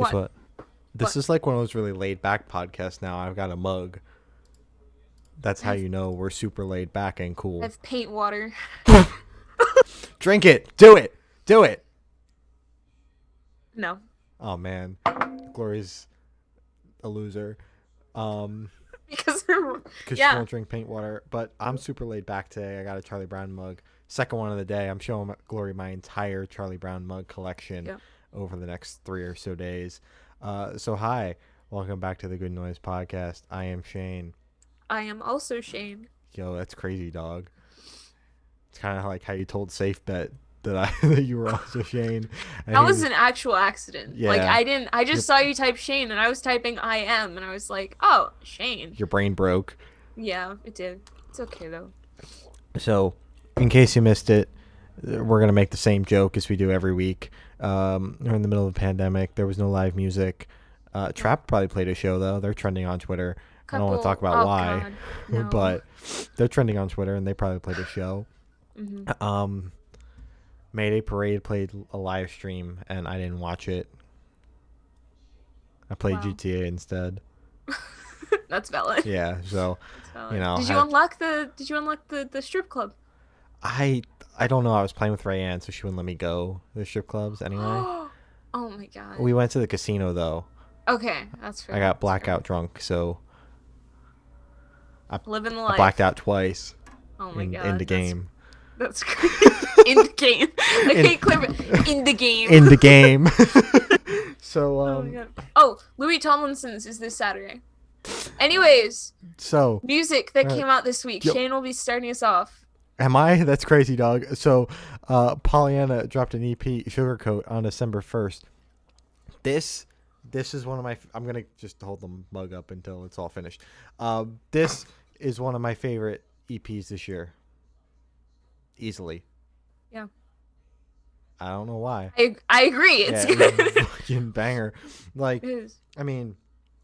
Guess what? This What? is like one of those really laid back podcasts now. I've got a mug. That's I how have, you know we're super laid back and I cool. have paint water. Drink it. Do it. Do it. No. Oh man, Glory's a loser. Um, Because because she yeah. won't drink paint water. But I'm super laid back today. I got a Charlie Brown mug. Second one of the day. I'm showing Glory my entire Charlie Brown mug collection Yeah. over the next 3 or so days. So hi, welcome back to the Good Noise Podcast. I am Shane. I am also Shane. Yo, that's crazy, dog. It's kind of like how you told Safe Bet that that you were also Shane. And That he was was, an actual accident. Like yeah, I your just saw you type Shane and I was typing I am and I was like, "Oh, Shane." your brain broke. Yeah, it did. It's okay though. So, in case you missed it, we're gonna make the same joke as we do every week. We're in the middle of a pandemic. There was no live music. No. Trap probably played a show though. They're trending on Twitter. I don't want to talk Couple about Oh why, god. No. but they're trending on Twitter and they probably played a show. Mhm. Um, Mayday Parade played a live stream and I didn't watch it. I played Wow. GTA instead. That's valid. Yeah, so That's you valid. know, Did you unlock the strip club? I I don't know. I was playing with Rayanne, so she wouldn't let me go to the strip clubs anyway. Oh my god. We went to the casino though. Okay, that's I fair. got That's fair. blackout drunk, so I, Living the I blacked life. out twice Oh my in the god. game. That's great. In the game. I In can't clear it. In the game. in the game. so Oh my god. Oh, Louis Tomlinson's is this Saturday. Anyways, so music that uh, came out this week. yo, Shane will be starting us off. am I? That's crazy, dog. So Pollyanna dropped an EP, Sugarcoat, on December 1st. This this is one of my. I'm gonna just hold the mug up until it's all finished. This is one of my favorite EPs this year. Easily. Yeah. I don't know why. I agree. It's Yeah, it was good. a fucking banger. Like, It is. I mean,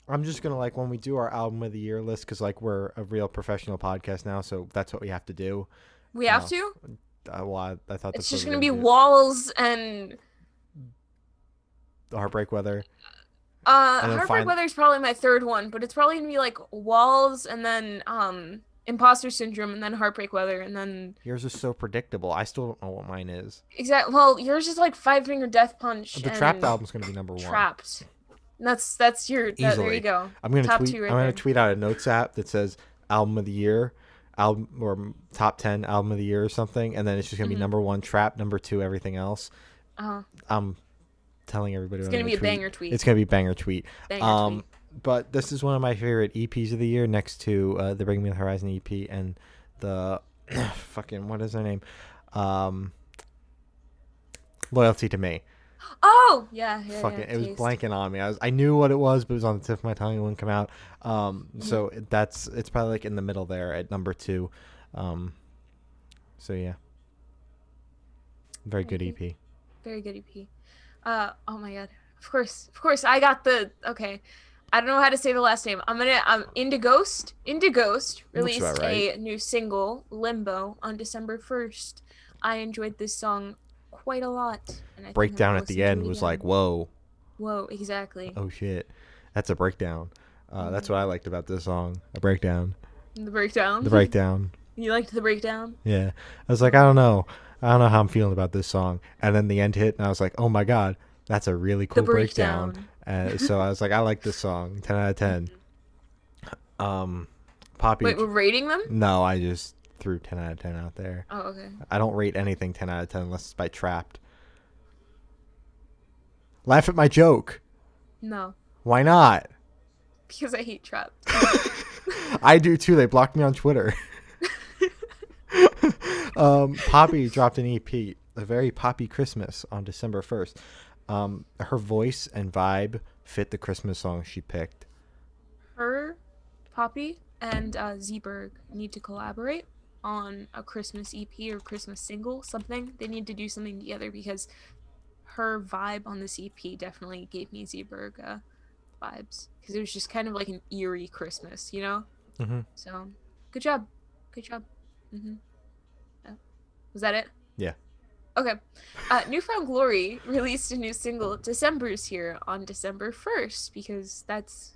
I'm just gonna like when we do our album of the year list because like we're a real professional podcast now, so that's what we have to do. We have Uh, to? well, I thought It's that's what just we were gonna gonna be do. walls and The Heartbreak Weather, and then Heartbreak find Weather is probably my third one, but it's probably gonna be like walls and then Imposter Syndrome and then Heartbreak Weather and then yours is so predictable. I still don't know what mine is. well, yours is like Five Finger Death Punch The Trapped and album's gonna be number one Trapped. That's your there you easily. go. I'm gonna Top tweet. two I'm right gonna there. tweet out a notes app that says album of the year, album or top 10 album of the year or something, and then it's just gonna be Mm-hmm. number one Trap, number two everything else. Uh-huh. I'm telling everybody It's what I'm gonna gonna be a tweet. banger tweet. It's gonna be banger tweet. Banger tweet. But this is one of my favorite EPs of the year, next to the Bring Me the Horizon EP and the fucking what is their name, Loyalty to Me. Oh yeah, yeah, Fucking, yeah. it was Taste. blanking on me. I knew what it was, but it was on the tip of my tongue. It wouldn't come out. Mm-hmm. So it's probably like in the middle there at number two. So yeah, very good Okay. EP. Very good EP. Oh my god. Of course, I got the okay. I don't know how to say the last name. Indie Ghost. Indie Ghost Looks about released right. a new single, Limbo, on December 1st. I enjoyed this song quite a lot, and I think I'm Breakdown gonna at the listen to end it was again. like, whoa, Whoa, exactly. oh shit, that's a breakdown. That's Mhm. what I liked about this song. A breakdown. The breakdown. The breakdown. You liked the breakdown? Yeah. I was like, I don't know. I don't know how I'm feeling about this song. And then the end hit, and I was like, oh my God, that's a really The cool breakdown. breakdown. So I was like, I like this song. 10 out of 10. Poppy. Wait, we're rating them? No, I just threw 10 out of 10 out there. Oh, okay. I don't rate anything 10 out of 10 unless it's by Trapped. Laugh at my joke. No, Why not? because I hate Trapped. I do too. They blocked me on Twitter. Poppy dropped an EP, A Very Poppy Christmas, on December 1st. Her voice and vibe fit the Christmas song she picked. Her, Poppy, and Z-Berg need to collaborate on a Christmas EP or Christmas single, something. They need to do something together because her vibe on this EP definitely gave me Z-Berg vibes. Because it was just kind of like an eerie Christmas, you know? Mm-hmm. So, good job. Good job. Yeah. Was that it? Yeah. Okay. Newfound Glory released a new single, December's Here, on December 1st, because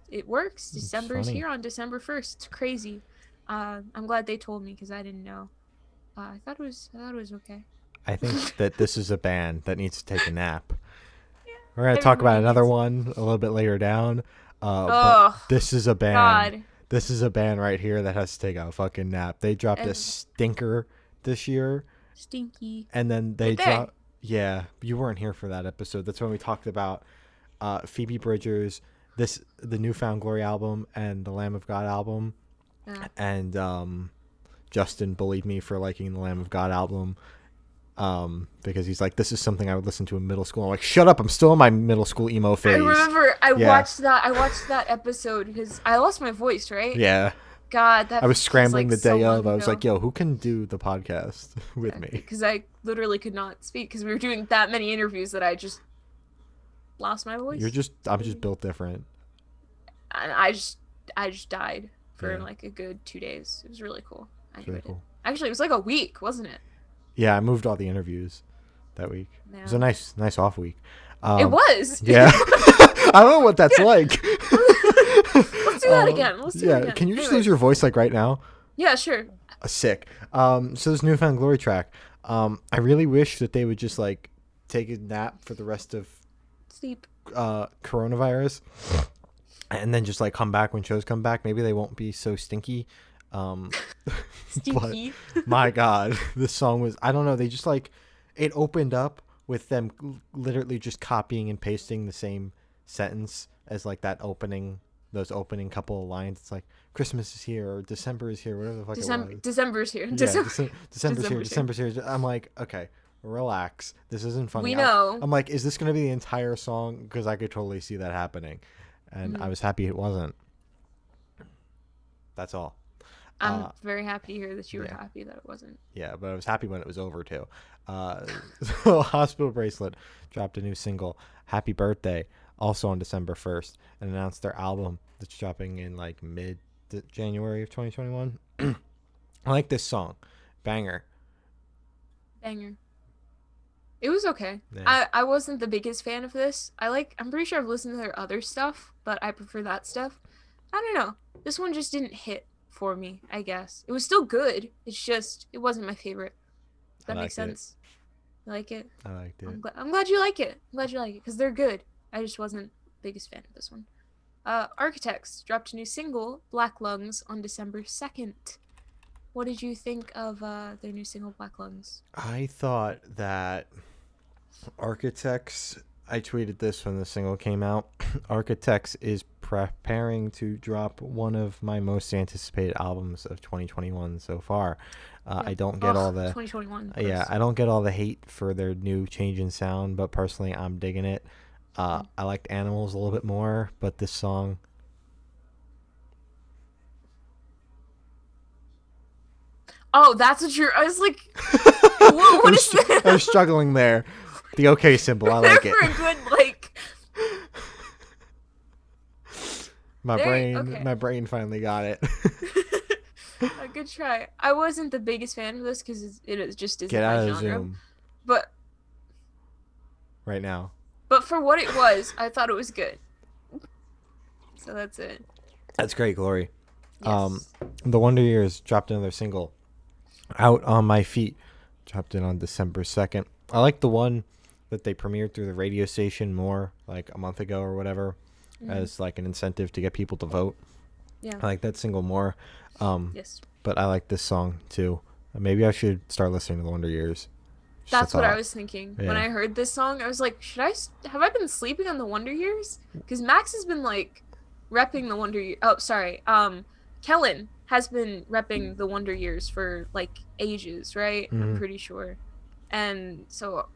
it works. It's December's funny. here on December 1st. It's crazy. I'm glad they told me because I didn't know. I thought it was okay. I think that this is a band that needs to take a nap. We're Yeah, gonna talk about everybody another needs. one a little bit later down. But Oh this is a band. God. This is a band right here that has to take a fucking nap. They dropped a Ev- stinker this year, Stinky. and then they Did they? dropped. Yeah, you weren't here for that episode. That's when we talked about Phoebe Bridgers, the Newfound Glory album, and the Lamb of God album, Yeah. and Justin bullied me for liking the Lamb of God album. Because he's like, this is something I would listen to in middle school. I'm like, shut up! I'm still in my middle school emo phase. I remember I Yeah. watched that. I watched that episode because I lost my voice. Right? Yeah, God, that I was feels scrambling like the day so of. long I was ago. like, yo, who can do the podcast with me? Because I literally could not speak because we were doing that many interviews that I just lost my voice. I'm just built different. And I just died for Yeah. like a good 2 days. It was really cool. I It's really enjoyed cool. it. Actually, it was like a week, wasn't it? Yeah, I moved all the interviews that week. It was a Yeah. nice off week. It was. Yeah. I don't know what that's like. Let's do that again. Let's do it Yeah, again. can you just Anyway. lose your voice like right now? Yeah, sure. Sick. So this Newfound Glory track. I really wish that they would just like take a nap for the rest of Sleep. coronavirus, and then just like come back when shows come back. Maybe they won't be so stinky. But Stinky. my God, this song was, I don't know. They just like, it opened up with them literally just copying and pasting the same sentence as like those opening couple of lines. It's like Christmas is here or December is here, whatever the fuck it was. December's here. Yeah, December. December's here. December's December's here. I'm like, okay, relax. This isn't funny. We know. I'm like, is this gonna be the entire song? Because I could totally see that happening, and I was happy it wasn't. That's all. I'm very happy to hear that you were yeah. happy that it wasn't. Yeah, but I was happy when it was over too. So Hospital Bracelet dropped a new single, "Happy Birthday," also on December 1st, and announced their album that's dropping in like mid January of 2021. I like this song, banger. Banger. It was okay. Yeah. I wasn't the biggest fan of this. I'm pretty sure I've listened to their other stuff, but I prefer that stuff. I don't know. This one just didn't hit for me, I guess. It was still good. It wasn't my favorite. Does that make sense? You like it? I liked it. I'm glad you like it. I'm glad you like it because they're good. I just wasn't the biggest fan of this one. Architects dropped a new single, Black Lungs, on December 2nd. What did you think of their new single, Black Lungs? I thought that Architects, I tweeted this when the single came out. Architects is preparing to drop one of my most anticipated albums of 2021 so far. I don't get all the 2021. I don't get all the hate for their new change in sound, but personally I'm digging it. I liked Animals a little bit more, but this song, Oh, that's what you're. I was like, what is that? I was struggling there. The okay symbol, I like it. For a good like. My brain finally got it. A good try. I wasn't the biggest fan of this because it just isn't Get my out of genre. Zoom But right now. for what it was, I thought it was good. So that's it. That's great, Glory. Yes. The Wonder Years dropped another single, Out on My Feet, dropped in on December 2nd. I like the one that they premiered through the radio station more, like a month ago or whatever, as like an incentive to get people to vote. Yeah. I like that single more. Yes. But I like this song too. Maybe I should start listening to The Wonder Years. Just a That's what I thought. was thinking. Yeah. When I heard this song, I was like, have I been sleeping on the Wonder Years? Because Max has been like repping the Wonder Years. Oh, sorry. Kellen has been repping the Wonder Years for like ages, right? I'm pretty sure. And so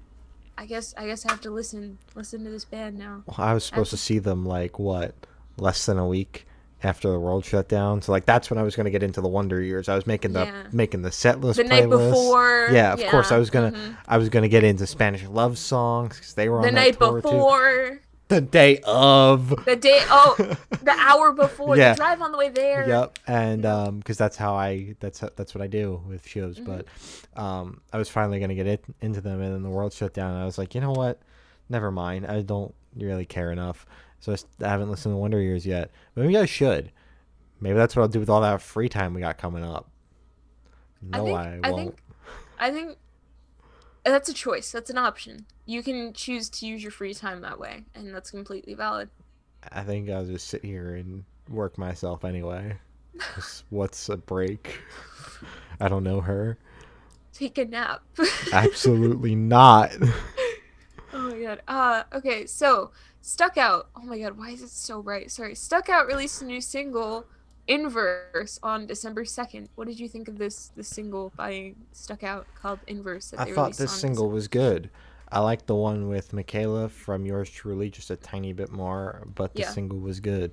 I guess I have to listen to this band now. Well, I was supposed to see them like what, less than a week after the world shut down. So like that's when I was going to get into the Wonder Years. I was making the set list The night playlist. before. Yeah, of course I was gonna get into Spanish love songs because they were The on night that tour before. too. The day of. The day, oh, the hour before, the Yeah. drive on the way there. Yep. And Yep. because that's what I do with shows. Mhm. But I was finally gonna get into them, and then the world shut down. And I was like, you know what? Never mind. I don't really care enough. So I haven't listened to Wonder Years yet. But maybe I should. Maybe that's what I'll do with all that free time we got coming up. I No, think, I I won't. think, I think that's a choice. That's an option. You can choose to use your free time that way, and that's completely valid. I think I'll just sit here and work myself anyway. 'Cause what's a break? I don't know her. Take a nap. Absolutely not. Oh my god. Okay, so Stuck Out. Oh my god, why is it so bright? Sorry. Stuck Out released a new single, Inverse, on December 2nd. What did you think of this single by Stuck Out called Inverse that I they thought released this on single December was 2nd? good. I liked the one with Michaela from Yours Truly just a tiny bit more, but the Yeah, single was good.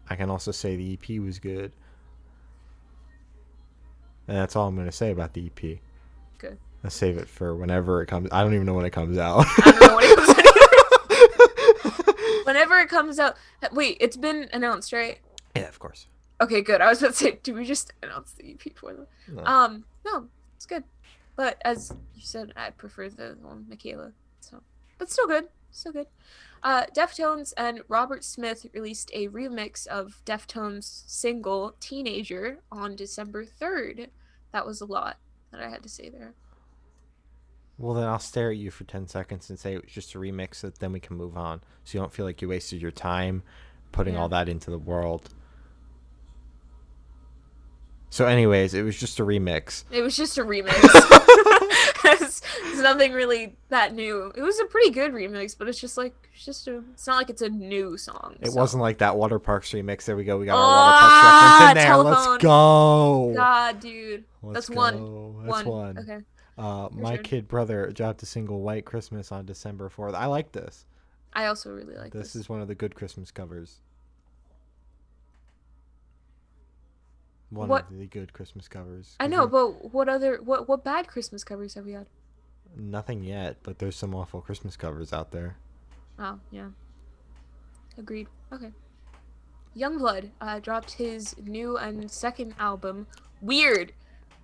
I can also say the EP was good. And that's all I'm going to say about the EP. good. I'll save it for whenever it comes. I don't even know when it comes out. I don't know when it comes out either. Whenever it comes out. Wait, it's been announced, right? Yeah, of course. Okay, good. I was about to say, did we just announce the EP for them? No. No, it's good. But as you said, I prefer the one with Michaela. So, but still good. Still good. Deftones and Robert Smith released a remix of Deftones' single "Teenager" on December 3rd. That was a lot that I had to say there. Well, then I'll stare at you for 10 seconds and say it was just a remix, that then we can move on. So you don't feel like you wasted your time putting all Yeah. that into the world. So, anyways, it was just a remix. It was just a remix. it's nothing really that new. It was a pretty good remix, but it's just like it's not like it's a new song. It so. wasn't like that Water Parks remix. There we go. We got our Water Parks reference in there. Telephone. Let's go. God, dude. Let's That's go. one. That's one. Okay. My turn. Kid Brother dropped a single, White Christmas, on December 4th. I like this. I also really like This this. is one of the good Christmas covers. One What? of the good Christmas covers. I know, but what bad Christmas covers have we had? Nothing yet, but there's some awful Christmas covers out there. Oh, yeah. Agreed. Okay. Youngblood dropped his new and second album, Weird,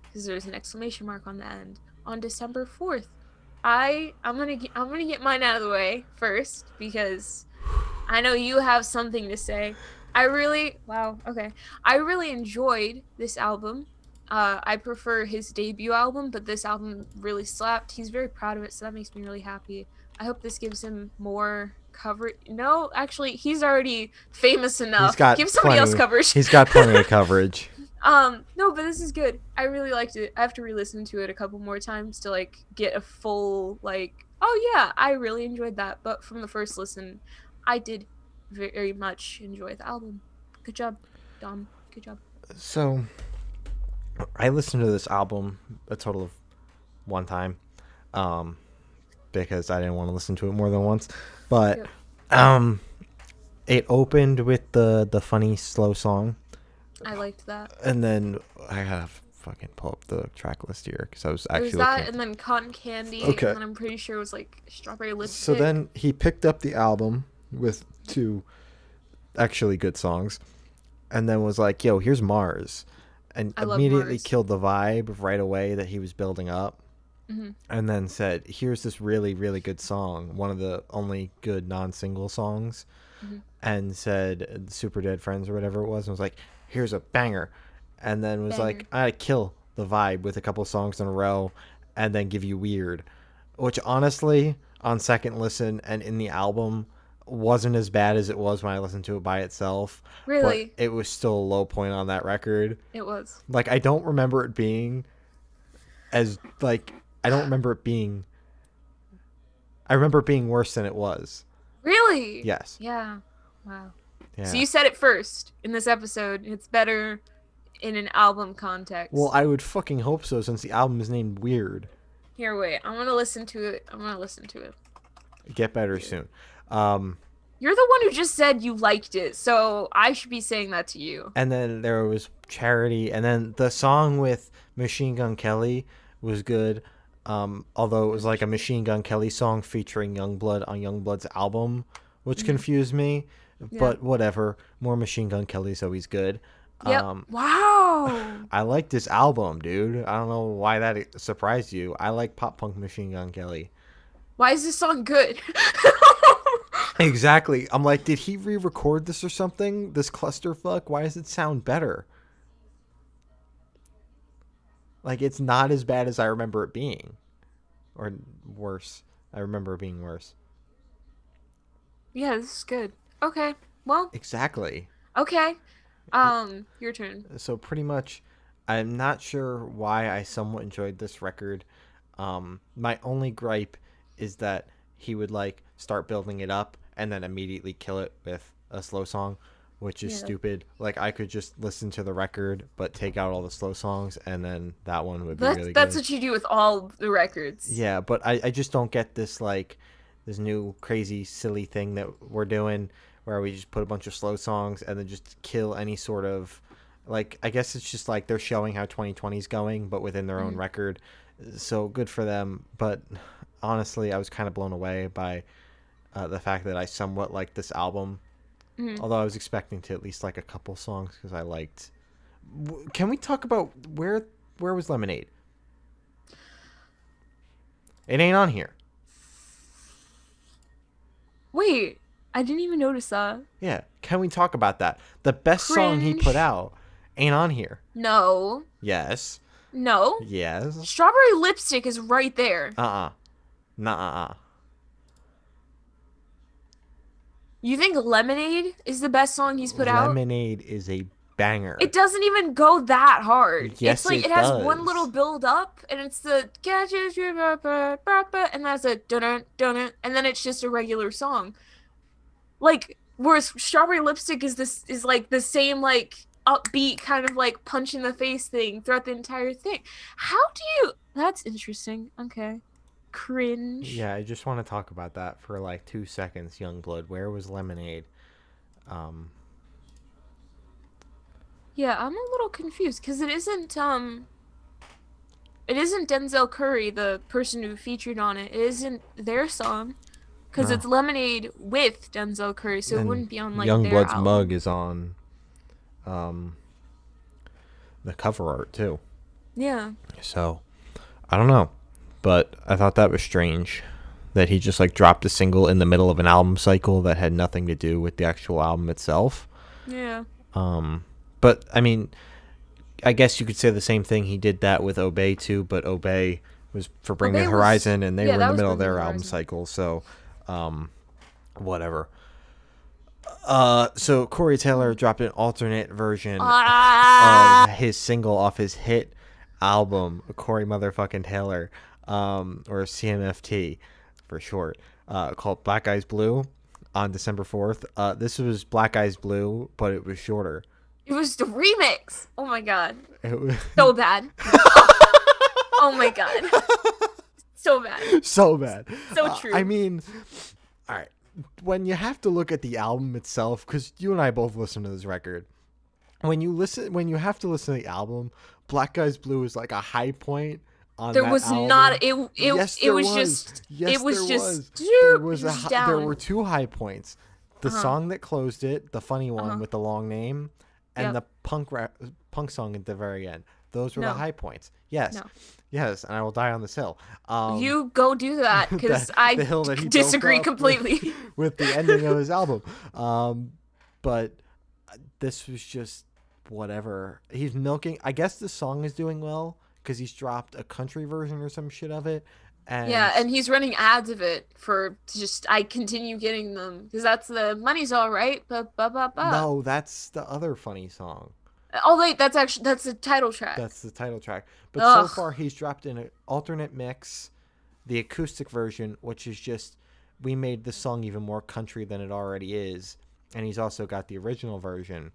because there's an exclamation mark on the end, on December 4th. I'm gonna get mine out of the way first because I know you have something to say. I really enjoyed this album. I prefer his debut album, but this album really slapped. He's very proud of it, so that makes me really happy. I hope this gives him more coverage. No, actually, he's already famous enough. Give somebody else coverage. He's got plenty of coverage. No, but this is good. I really liked it. I have to re-listen to it a couple more times to like get a full like, oh yeah, I really enjoyed that. But from the first listen, I did very much enjoy the album. Good job, Dom. Good job. So, I listened to this album a total of one time, because I didn't want to listen to it more than once. But, Yep. It opened with the funny slow song. I liked that. And then I gotta fucking pull up the track list here because I was actually There's that, looking. and then Cotton Candy, Okay. and then I'm pretty sure it was like Strawberry Lipstick. So then he picked up the album with two actually good songs, and then was like, "Yo, here's Mars," and I love immediately Mars. killed the vibe right away that he was building up. hmm And then said, "Here's this really, really good song, one of the only good non-single songs," hmm and said "Super Dead Friends" or whatever it was, and was like, "Here's a banger," and then was like, "I kill the vibe with a couple songs in a row, and then give you Weird," which honestly, on second listen and in the album, wasn't as bad as it was when I listened to it by itself. Really? But it was still a low point on that record. It was. Like, I don't remember it being as like. I don't remember it being. I remember it being worse than it was. Really? Yes. Yeah. Wow. Yeah. So you said it first in this episode. It's better in an album context. Well, I would fucking hope so, since the album is named Weird. Here, wait. I'm gonna listen to it. Get better soon. You're the one who just said you liked it, so I should be saying that to you. And then there was Charity, and then the song with Machine Gun Kelly was good. Although it was like a Machine Gun Kelly song featuring Youngblood on Youngblood's album, which confused me, Yeah. but whatever. More Machine Gun Kelly's always good. Yep. Wow. I like this album, dude. I don't know why that surprised you. I like pop punk Machine Gun Kelly. Why is this song good? Exactly. I'm like, did he re-record this or something? This clusterfuck? Why does it sound better? Like, it's not as bad as I remember it being. Or worse. I remember it being worse. Yeah, this is good. Okay. Well, Exactly. okay. Your turn. So pretty much, I'm not sure why I somewhat enjoyed this record. My only gripe is that he would like start building it up and then immediately kill it with a slow song, which is Yeah. stupid. Like I could just listen to the record but take out all the slow songs and then that one would be That's really that's good. what you do with all the records. Yeah, but I just don't get this like this new crazy silly thing that we're doing where we just put a bunch of slow songs and then just kill any sort of like I guess it's just like they're showing how 2020 is going but within their own Mhm. record. So good for them, but honestly, I was kind of blown away by the fact that I somewhat liked this album. Mhm. Although I was expecting to at least like a couple songs because I liked. Can we talk about where was Lemonade? It ain't on here. Wait, I didn't even notice that. Yeah, can we talk about that? The best song he put Cringe. out ain't on here. No. Yes. No. Yes. Strawberry Lipstick is right there. Uh-uh. Nuh-uh. You think Lemonade is the best song he's put out? Lemonade is a banger. It doesn't even go that hard. Yes, It's like it it has one little does. build up, and it's the and that's a dun dun, and then it's just a regular song. Like whereas Strawberry Lipstick is like the same like upbeat kind of like punch in the face thing throughout the entire thing. How do you? That's interesting. Okay, cringe. Yeah, I just want to talk about that for like 2 seconds, Youngblood. Where was Lemonade? Um, Yeah, I'm a little confused because it isn't Denzel Curry, the person who featured on it. It isn't their song because no. it's Lemonade with Denzel Curry, so it And wouldn't be on like their Youngblood's mug album. is on um the cover art too. Yeah. So, I don't know, but I thought that was strange that he just like dropped a single in the middle of an album cycle that had nothing to do with the actual album itself. Yeah. But I mean, I guess you could say the same thing. He did that with Obey too, but Obey was for Bring Me Obey the was Horizon, and they yeah, were in that the was middle of Bring Me their the album Horizon. cycle. So, whatever. So Corey Taylor dropped an alternate version of Ah! his single off his hit album, Corey Motherfucking Taylor, or CMFT for short, called Black Eyes Blue on December 4th. This was Black Eyes Blue, but it was shorter. It was the remix. Oh my god. It was So bad. Oh my god. So bad. so bad. So true. I mean, all right. When you have to look at the album itself, because you and I both listen to this record, when you have to listen to the album, Black Eyes Blue is like a high point on There that was album. not Yes, it there was was. just Yes, it was there just was. There was just there down. were two high points. The Uh-huh. song that closed it, the funny one Uh-huh. with the long name, and Yep. the punk song at the very end. Those were the No. high points. Yes. No. Yes, and I will die on this hill. You go do that because I the hill that he disagree built up completely. with the ending of his album. But this was just whatever. He's milking. I guess the song is doing well because he's dropped a country version or some shit of it. And Yeah, and he's running ads of it for just I continue getting them because that's the money's all right. Ba ba ba ba. no, that's the other funny song. Oh wait, that's the title track. That's the title track. But so Ugh. far, he's dropped in an alternate mix, the acoustic version, which is just we made the song even more country than it already is, and he's also got the original version,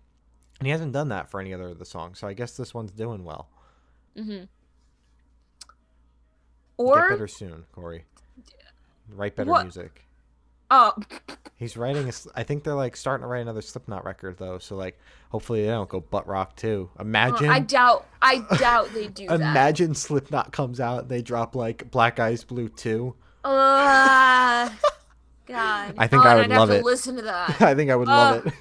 and he hasn't done that for any other of the songs. So I guess this one's doing well. Mm-hmm. Get Or better soon, Corey. Write better what? music. Oh, He's writing. I think they're like starting to write another Slipknot record though. So like, hopefully they don't go butt rock too. Imagine. I doubt they do that. Imagine Slipknot comes out. They drop like Black Eyes Blue 2. God. I Oh, think I and would I'd have love to it. listen to that. I think I would love it.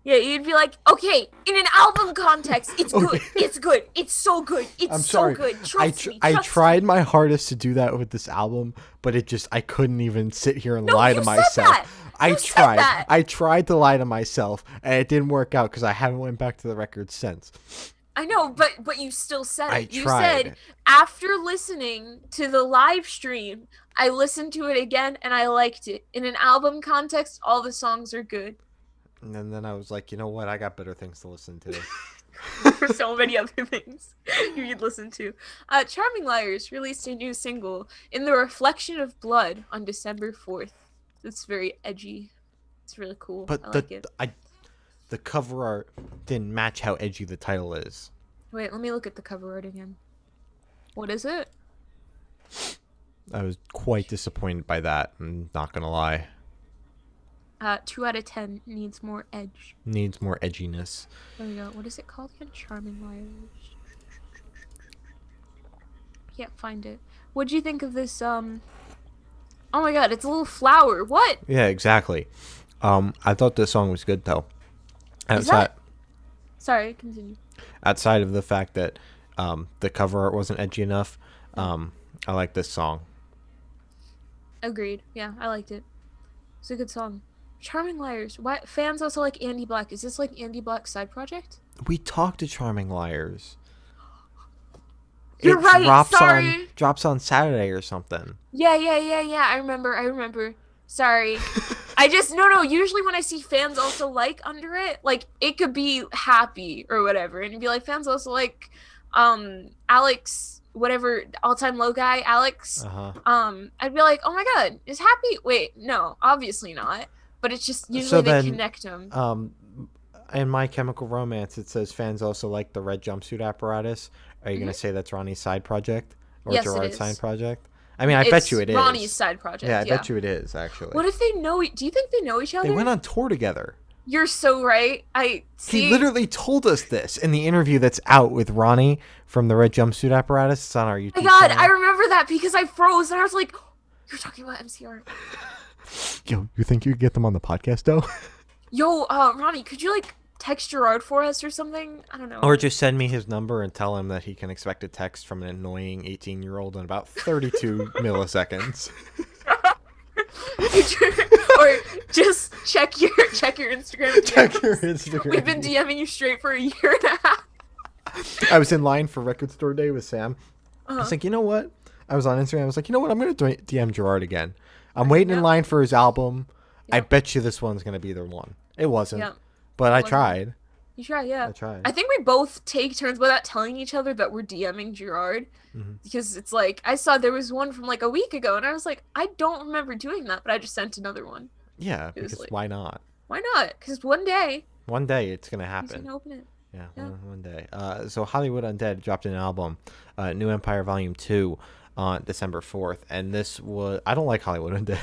Yeah, you'd be like, okay, in an album context, it's Okay. good. It's good. It's so good. It's I'm so sorry. good. Trust me. I Trust tried me. my hardest to do that with this album, but I couldn't even sit here and No, lie to you said myself. that. You said that. I tried to lie to myself, and it didn't work out because I haven't went back to the record since. I know, but you still said I it. You said tried. after listening to the live stream, I listened to it again and I liked it. In an album context, all the songs are good. And then I was like, you know what? I got better things to listen to. For so many other things you could listen to. Charming Liars released a new single, In the Reflection of Blood, on December 4th. It's very edgy. It's really cool. I But like it. the cover art didn't match how edgy the title is. Wait, let me look at the cover art again. What is it? I was quite disappointed by that. I'm not gonna lie. 2 out of 10 needs more edge. Needs more edginess. There we go. What is it called again? Charming Liars. Can't find it. What'd you think of this, Oh my god, it's a little flower. What? Yeah, exactly. I thought this song was good though. Is that... Sorry, continue. Outside of the fact that the cover art wasn't edgy enough, I like this song. Agreed. Yeah, I liked it. It's a good song. Charming Liars. Why fans also like Andy Black? Is this like Andy Black's side project? We talked to Charming Liars. You're right. Sorry. Drops on Saturday or something. Yeah. I remember. Sorry. I just no. Usually when I see fans also like under it, like it could be happy or whatever, and you'd be like fans also like, Alex, whatever, all time low guy, Alex. I'd be like, oh my god, is happy? Wait, no, obviously not. But it's just usually they connect them. In My Chemical Romance, it says fans also like the red jumpsuit apparatus. Are you gonna say that's Ronnie's side project or Yes, Gerard's it is. side project? I mean, I bet you it is. Ronnie's side project. Yeah, I bet you it is actually. What if they know? Do you think they know each other? They went on tour together. You're so right. I see. He literally told us this in the interview that's out with Ronnie from the red jumpsuit apparatus. It's on our YouTube. Oh my god, channel. I remember that because I froze and I was like, "You're talking about MCR." Yo, you think you could get them on the podcast though? Yo, Ronnie, could you like text Gerard for us or something? I don't know. Or just send me his number and tell him that he can expect a text from an annoying 18-year-old in about 32 milliseconds. Or just check your Instagram. Check your Instagram. We've been DMing you straight for a year and a half. I was in line for Record Store Day with Sam. I was like, you know what? I was on Instagram. I was like, you know what? I'm going to DM Gerard again. I'm waiting in line for his album. I bet you this one's going to be the one. It wasn't. But I tried. You tried, yeah. I tried. I think we both take turns without telling each other that we're DMing Gerard. Because it's like, I saw there was one from like a week ago, and I was like, I don't remember doing that, but I just sent another one. Yeah, because like, why not? Why not? Because one day it's going to happen. he's going to open it. Yeah. One day. So Hollywood Undead dropped an album, New Empire Volume 2, on December 4th. And this was... I don't like Hollywood Undead.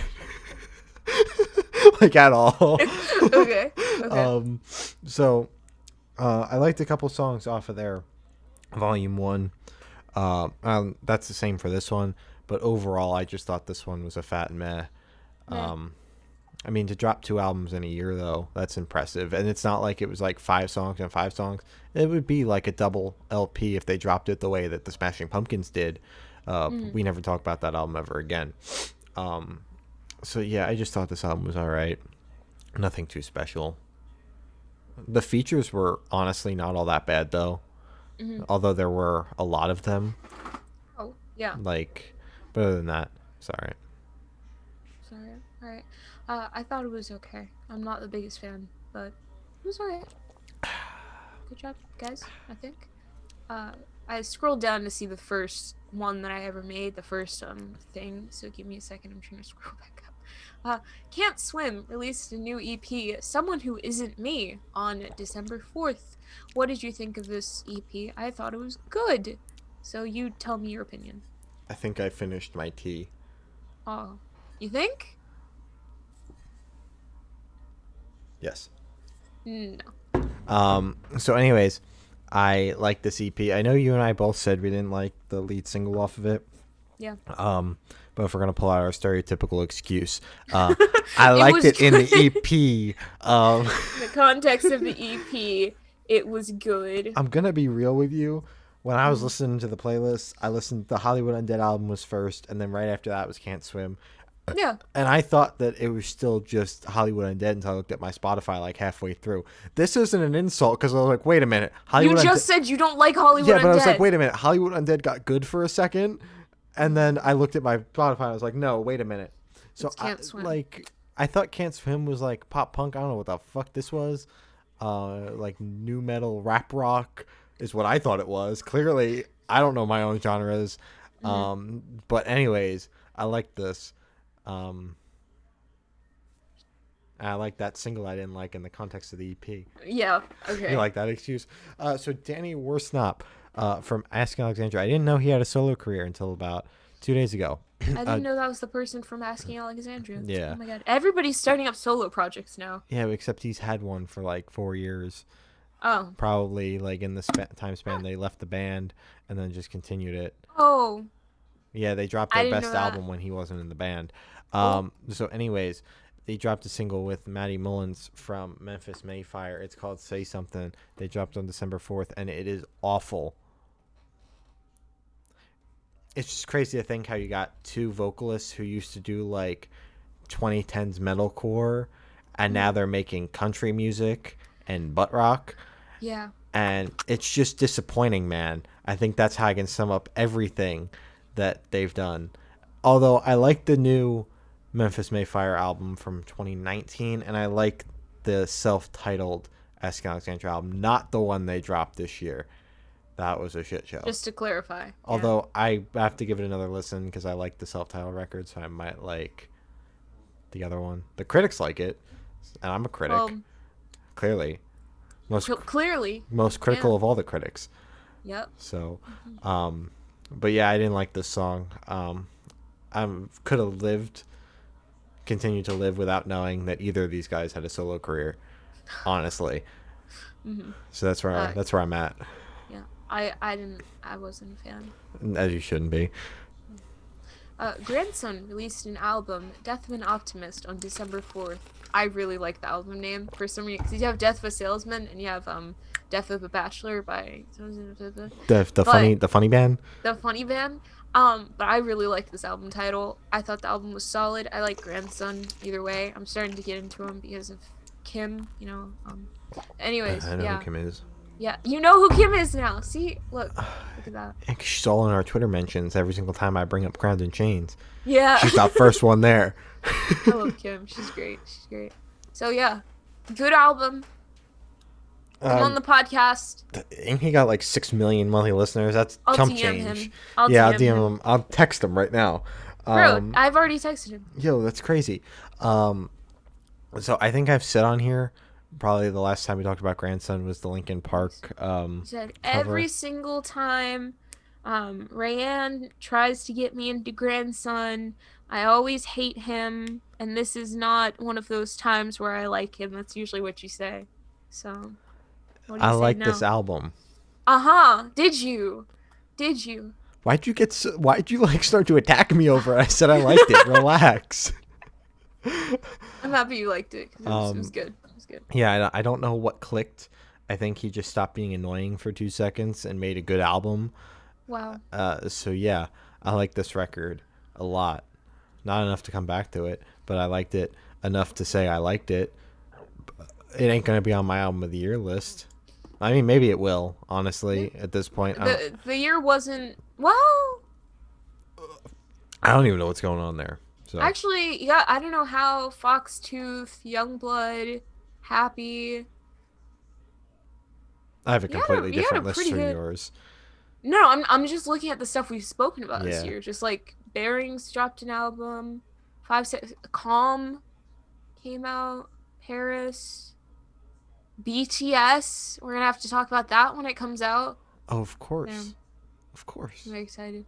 Like, at all. Okay. So, I liked a couple songs off of their Volume 1. That's the same for this one. But overall, I just thought this one was a fat meh. I mean, to drop 2 albums in a year, though, that's impressive. And it's not like it was like 5 songs and 5 songs. It would be like a double LP if they dropped it the way that the Smashing Pumpkins did. We never talk about that album ever again. So, yeah, I just thought this album was all right. Nothing too special. The features were honestly not all that bad, though. Although there were a lot of them. Oh, yeah. Like, but other than that, sorry. Sorry. All right. I thought it was okay. I'm not the biggest fan, but it was alright. Good job, guys, I think. I scrolled down to see the first one that I ever made, the first thing, so give me a second, I'm trying to scroll back up. Can't Swim released a new EP, Someone Who Isn't Me, on December 4th. What did you think of this EP? I thought it was good. So you tell me your opinion. I think I finished my tea. Oh, you think? Yes. No. So anyways, I like this EP. I know you and I both said we didn't like the lead single off of it. Yeah. But if we're gonna pull out our stereotypical excuse, I It liked was it in the good. EP. The context of the EP, it was good. I'm gonna be real with you. When I was Mm. listening to the playlist, I listened. The Hollywood Undead album was first, and then right after that was Can't Swim. Yeah. And I thought that it was still just Hollywood Undead until I looked at my Spotify like halfway through. This isn't an insult because I was like, wait a minute, You Hollywood Undead. just said you don't like Hollywood Yeah, but I was like, Undead. wait a minute, Hollywood Undead got good for a second, and then I looked at my Spotify and I was like, no, wait a minute. So It's Can't Swim. I thought Can't Swim was like pop punk. I don't know what the fuck this was. Like new metal rap rock is what I thought it was. Clearly, I don't know my own genres. But anyways, I like this. I like that single I didn't like in the context of the EP. Yeah. Okay. You like that excuse? So Danny Worsnop from Asking Alexandria. I didn't know he had a solo career until about 2 days ago. I didn't know that was the person from Asking Alexandria. Yeah. Oh my god. Everybody's starting up solo projects now. Yeah, except he's had one for like 4 years. Oh. Probably like in the time span they left the band and then just continued it. Oh. Yeah, they dropped I their didn't best know that. album when he wasn't in the band. Cool. So anyways, they dropped a single with Maddie Mullins from Memphis Mayfire. It's called Say Something. They dropped on December 4th, and it is awful. It's just crazy to think how you got two vocalists who used to do like 2010s metalcore, and now they're making country music and butt rock. Yeah. And it's just disappointing, man. I think that's how I can sum up everything that they've done. Although I like the new Memphis Mayfire album from 2019, and I like the self-titled Asking Alexandria album, not the one they dropped this year. That was a shit show. Just to clarify. Although I have to give it another listen because I like the self-titled record, so I might like the other one. The critics like it, and I'm a critic. Well, Clearly. clearly. Most critical Yeah. of all the critics. Yep. So, but yeah, I didn't like this song. I could have continued to live without knowing that either of these guys had a solo career, honestly. So that's where I'm at. Yeah. I wasn't a fan. As you shouldn't be. Grandson released an album, Death of an Optimist, on December 4th. I really like the album name for some reason, because you have Death of a Salesman and you have Death of a Bachelor by The funny band. the funny band. But I really like this album title. I thought the album was solid. I like Grandson either way. I'm starting to get into him because of Kim, anyways, I know yeah. who Kim is. Yeah, you know who Kim is now. See? Look at that. She's all in our Twitter mentions every single time I bring up Ground and Chains. Yeah. She's the first one there. I love Kim. She's great. She's great. So yeah, good album. Come on the podcast. And he got like 6 million monthly listeners. That's I'll chump DM change. him. I'll I'll DM DM him. I'll text him right now. Bro, I've already texted him. Yo, that's crazy. So I think I've said on here, probably the last time we talked about Grandson was the Linkin Park. He said every single time Rayanne tries to get me into Grandson, I always hate him, and this is not one of those times where I like him. That's usually what you say. So, what do you I say like now? this album. Did you? Why'd you like start to attack me over it? I said I liked it. Relax. I'm happy you liked it, because it was good. It was good. Yeah, I don't know what clicked. I think he just stopped being annoying for 2 seconds and made a good album. Wow. So yeah, I like this record a lot. Not enough to come back to it, but I liked it enough to say I liked it. It ain't gonna be on my album of the year list. I mean, maybe it will. Honestly, at this point, The year wasn't well. I don't even know what's going on there. So Actually, yeah, I don't know how Foxtooth, Youngblood, Happy. I have a completely you had different a list pretty from good- yours. No, I'm just looking at the stuff we've spoken about this Yeah. year. Just like Bearings dropped an album, Calm came out, Paris, BTS. We're gonna have to talk about that when it comes out. Oh, of course, Yeah. of course. I'm very excited.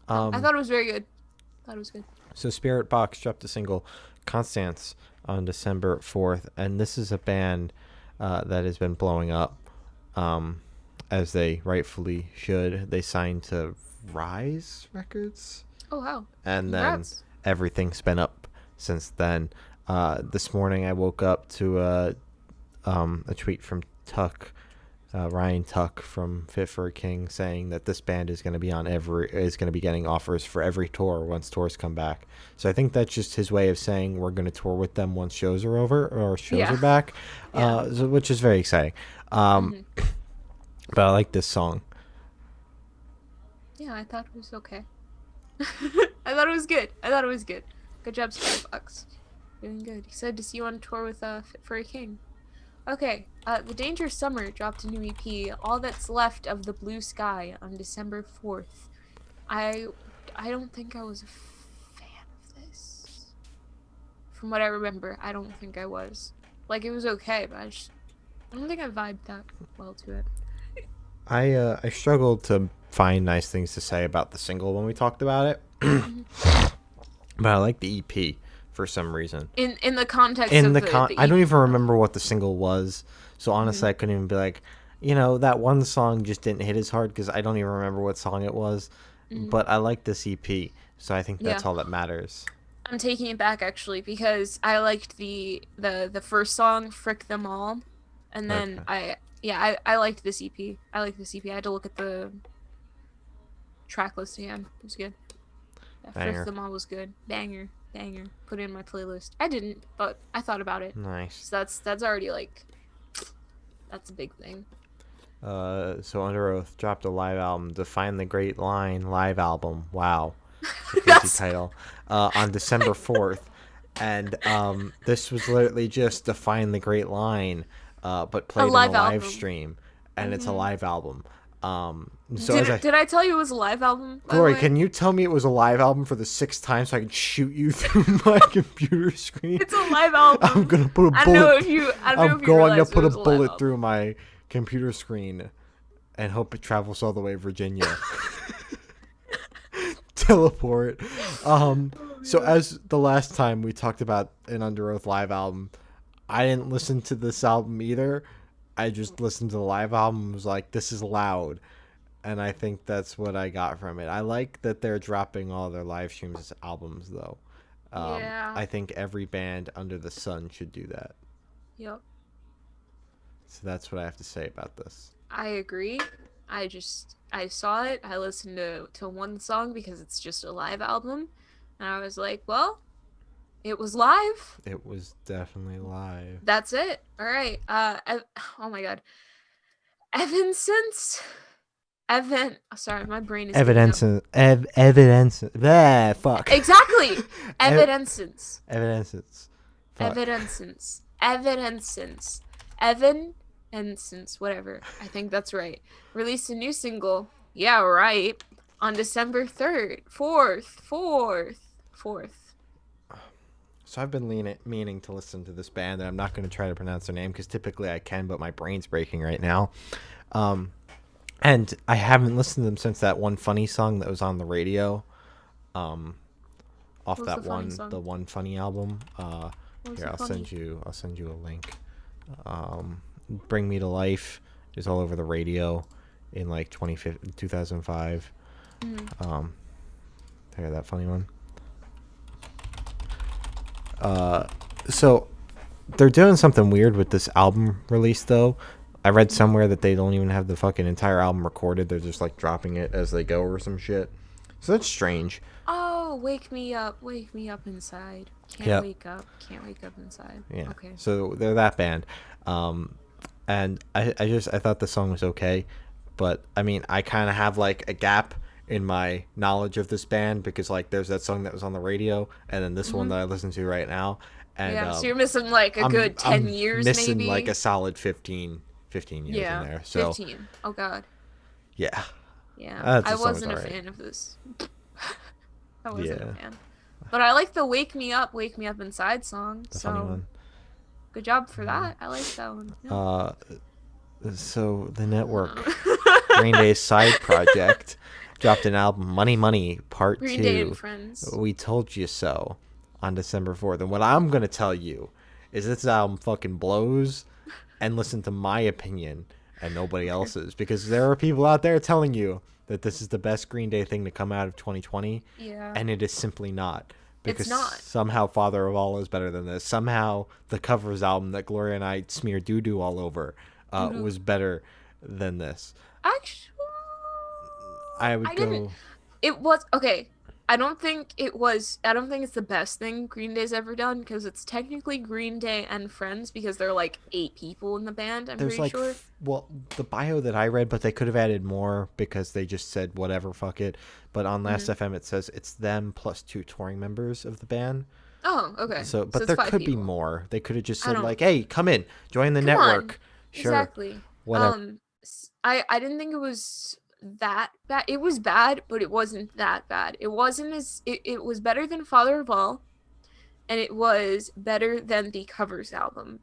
Um, I thought it was very good. So Spirit Box dropped the single Constance on December 4th, and this is a band that has been blowing up, as they rightfully should. They signed to Rise Records. Oh wow. And then Congrats. everything's been up since then. This morning I woke up to a tweet from Tuck, Ryan Tuck from Fit for a King, saying that this band is going to be getting offers for every tour once tours come back. So I think that's just his way of saying we're going to tour with them once shows are over or shows Yeah. are back, Yeah. which is very exciting. Um, hmm but I like this song. Yeah, I thought it was okay. I thought it was good. I thought it was good. Good job, Skybox. Doing good. Excited to see you on tour with Fit for a King. Okay, The Danger Summer dropped a new EP, All That's Left of the Blue Sky, on December 4th. I I don't think I was a fan of this. From what I remember, I don't think I was. Like, it was okay, but I don't think I vibed that well to it. I struggled to find nice things to say about the single when we talked about it, Mhm. but I like the EP for some reason. In the context In of the the I don't EP. even remember what the single was, so honestly Mhm. I couldn't even be like, that one song just didn't hit as hard because I don't even remember what song it was. Mhm. But I like this EP, so I think Yeah. that's all that matters. I'm taking it back actually because I liked the first song, Frick Them All, and then Okay. I liked this EP. I liked this EP. I had to look at the track list again. It was good. Yeah, Frick Banger. Them All was good. Banger, banger. Put it in my playlist. I didn't, but I thought about it. Nice. So that's already like that's a big thing. So Under Oath dropped a live album, Define the Great Line live album. Wow, it's a crazy That's title. On December 4th, and this was literally just Define the Great Line, but a played in a live live album. stream, and it's a hmm live album. So as Did I did I tell you it was a live album? By the Glory, way, can you tell me it was a live album for the sixth time so I can shoot you through my computer screen? it's a live I'm album. gonna put a I don't know bullet. if you I don't know I'm if you going to realized it put a was a live bullet through album. my computer screen and hope it travels all the way to Virginia. Teleport. Oh So yeah. as the last time we talked about an Under Oath live album, I didn't listen to this album either. I just listened to the live album and was like, this is loud. And I think that's what I got from it. I like that they're dropping all their live streams as albums, though. Yeah. I think every band under the sun should do that. Yep. So that's what I have to say about this. I agree. I saw it. I listened to one song because it's just a live album, and I was like, well, it was live. It was definitely live. That's it. All right. Oh my god. Evanescence. Sorry, my brain is giving up. Evidence. Fuck. Exactly. Ev- Evanescence. Evanescence. Fuck. Evanescence. Evanescence. Evanescence. Whatever. I think that's right. Released a new single. Yeah, right. On December 3rd. 4th. So I've been meaning to listen to this band, and I'm not going to try to pronounce their name because typically I can, but my brain's breaking right now. And I haven't listened to them since that one funny song that was on the radio. Off What was that the funny one, song? the one funny album. What was Here, the funny? I'll send you a link. Bring Me to Life is all over the radio in like 2005. Mm. Hear that funny one. So they're doing something weird with this album release, though. I read somewhere that they don't even have the fucking entire album recorded. They're just like dropping it as they go or some shit. So that's strange. Oh, wake me up inside. Can't Yep. can't wake up inside. Yeah. Okay. So they're that band. And I thought the song was okay, but I mean, I kind of have like a gap in my knowledge of this band because like there's that song that was on the radio and then this one that I listen to right now. And Yeah, so you're missing like a good 10 years missing maybe. like a solid 15 years Yeah, in there. So 15. Oh god. yeah. Yeah. This I song was wasn't a alright. fan of this. I wasn't Yeah. a fan. But I like the Wake Me Up Inside song. The So funny one. good job for that. I like that one. Yeah. So the network, Green Day's side project, dropped an album, Money Money Part Green 2. Day and Friends. We Told You So, on December 4th. And what I'm going to tell you is this album fucking blows, and listen to my opinion and nobody else's, because there are people out there telling you that this is the best Green Day thing to come out of 2020, Yeah. and it is simply not. It's Because not. somehow Father of All is better than this. Somehow the covers album that Gloria and I smeared doo-doo all over Doo-doo. was better than this. Actually, I would I didn't. go... It was okay. I don't think it was. I don't think it's the best thing Green Day's ever done because it's technically Green Day and Friends because there are like 8 people in the band. I'm There's pretty like, sure. well, the bio that I read, but they could have added more because they just said whatever, fuck it. But on Last FM, it says it's them plus 2 touring members of the band. Oh, okay. So, but it's there 5 could be people. more. They could have just I said don't. like, "Hey, come in, join the Come on. network." Sure, Exactly. whatever. I didn't think it was that bad. It was bad, but it wasn't that bad. It wasn't as it was better than Father of All, and it was better than the covers album.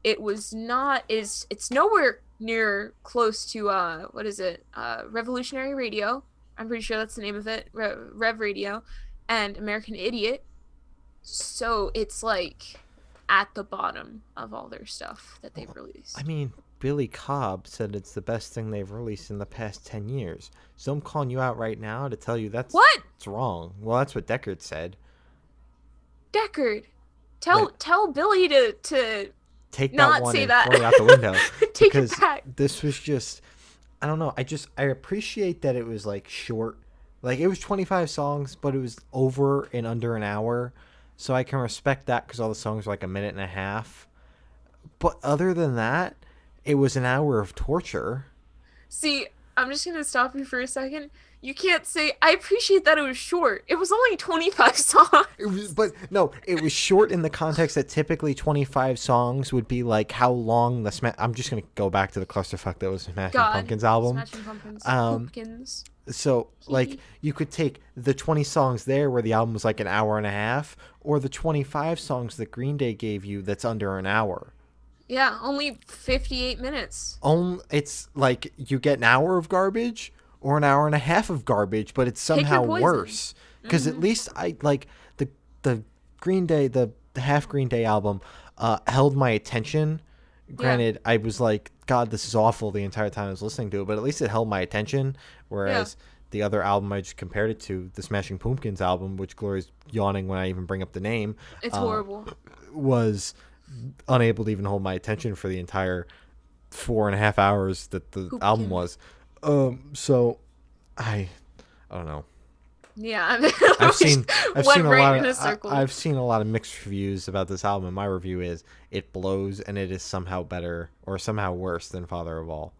It was not is it's nowhere near close to what is it? Revolutionary Radio. I'm pretty sure that's the name of it. Rev Radio and American Idiot. So it's like at the bottom of all their stuff that they've released. I mean, Billy Cobb said it's the best thing they've released in the past 10 years. So I'm calling you out right now to tell you that's wrong. Well, that's what Deckard said. Deckard, tell Billy to take not that one say and that. throw it out the window. Take because it back. This was just, I don't know. I appreciate that it was like short. Like it was 25 songs, but it was over in under an hour. So I can respect that because all the songs are like a minute and a half. But other than that, it was an hour of torture. See, I'm just going to stop you for a second. You can't say, I appreciate that it was short. It was only 25 songs. But no, it was short in the context that typically 25 songs would be like how long I'm just going to go back to the clusterfuck that was Smashing Pumpkins album. Smashing Pumpkins. Pumpkins. So, like, you could take the 20 songs there where the album was like an hour and a half, or the 25 songs that Green Day gave you that's under an hour. Yeah, only 58 minutes. It's like you get an hour of garbage or an hour and a half of garbage, but it's somehow worse. Because at least I like the Green Day, the half Green Day album held my attention. Granted, I was like, God, this is awful the entire time I was listening to it, but at least it held my attention. Whereas the other album I just compared it to, the Smashing Pumpkins album, which Gloria's yawning when I even bring up the name. It's horrible. Was unable to even hold my attention for the entire 4.5 hours that the album was. So I don't know. Yeah, I've seen a lot. I've seen a lot of mixed reviews about this album, and my review is it blows and it is somehow better or somehow worse than Father of All.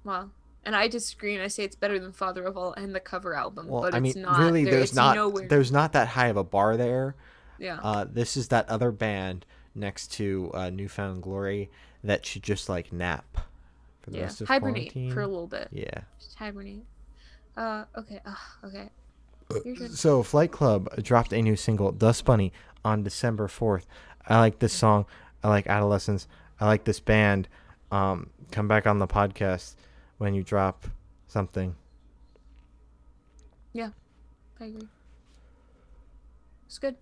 Wow. And I disagree, and I say it's better than Father of All and the cover album. Well, but I mean, it's not, really, there's nowhere. not that high of a bar there. Yeah. This is that other band next to Newfound Glory that should just like nap for the rest of hibernate quarantine. for a little bit. Yeah. Just hibernate. Okay. Okay. So Flight Club dropped a new single, Dust Bunny, on December 4th. I like this song. I like Adolescence. I like this band. Come back on the podcast when you drop something. Yeah, I agree. It's good.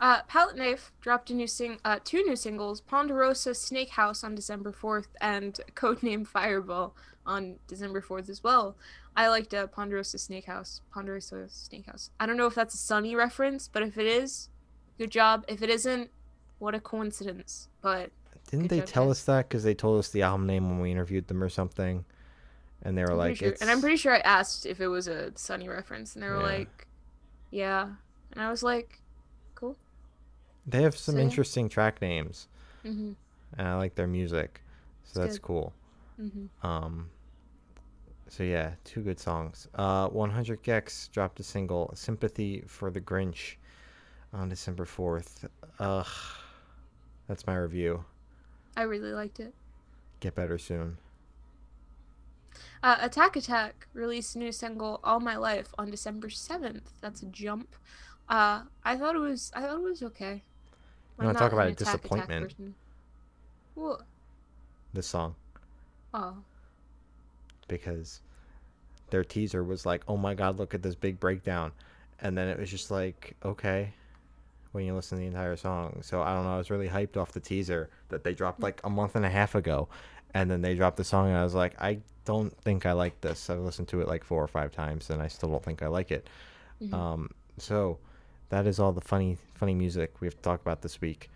Palette Knife dropped two new singles, Ponderosa Snake House on December 4th and Codename Fireball on December 4th as well. I liked Ponderosa Snake House. I don't know if that's a Sunny reference, but if it is, good job. If it isn't, what a coincidence. But didn't they tell us that because they told us the album name when we interviewed them or something? And they were like, and I'm pretty sure I asked if it was a Sunny reference, and they were like, yeah. And I was like, cool. They have some interesting track names. Mm-hmm. And I like their music. So that's cool. Mm-hmm. So yeah, 2 good songs. 100 Gex dropped a single, Sympathy for the Grinch, on December 4th. That's my review. I really liked it. Get better soon. Attack released a new single, All My Life, on December 7th. That's a jump. I thought it was okay. You want to talk about a disappointment? What? This song. Oh. Because their teaser was like, oh my God, look at this big breakdown. And then it was just like, okay, when you listen to the entire song. So I don't know, I was really hyped off the teaser that they dropped like a month and a half ago. And then they dropped the song, and I was like, I don't think I like this. I've listened to it like 4 or 5 times, and I still don't think I like it. Hmm. So that is all the funny music we have to talk about this week.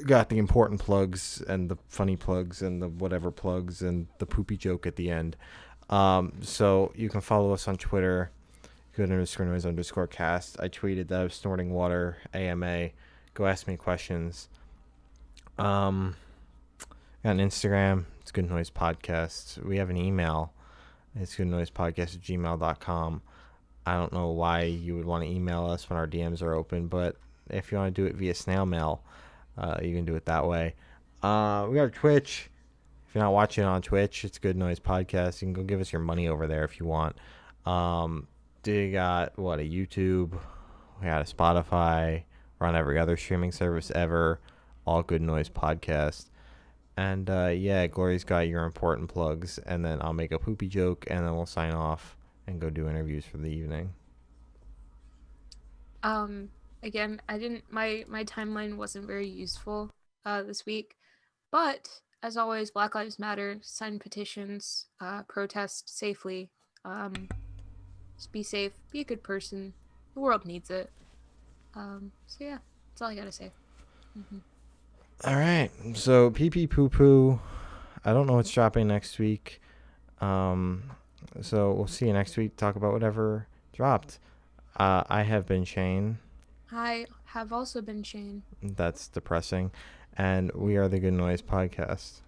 Got the important plugs and the funny plugs and the whatever plugs and the poopy joke at the end. So you can follow us on Twitter, good_noise_cast. I tweeted that I was snorting water, AMA. Go ask me questions. Got an Instagram. It's Good Noise Podcast. We have an email. It's goodnoisepodcast@gmail.com. I don't know why you would want to email us when our DMs are open, but if you want to do it via snail mail, you can do it that way. We got Twitch. If you're not watching on Twitch, it's Good Noise Podcast. You can go give us your money over there if you want. You got a YouTube. We got a Spotify. We're on every other streaming service ever. All Good Noise Podcast. And yeah, Glory's got your important plugs, and then I'll make a poopy joke, and then we'll sign off and go do interviews for the evening. Again, I didn't my timeline wasn't very useful this week, but as always, Black Lives Matter, sign petitions, protest safely. Just be safe, be a good person. The world needs it. So yeah, that's all I gotta say. Mm-hmm. All right, so pee pee poo poo. I don't know what's dropping next week. So we'll see you next week. Talk about whatever dropped. I have been Shane. I have also been Shane. That's depressing. And we are the Good Noise Podcast.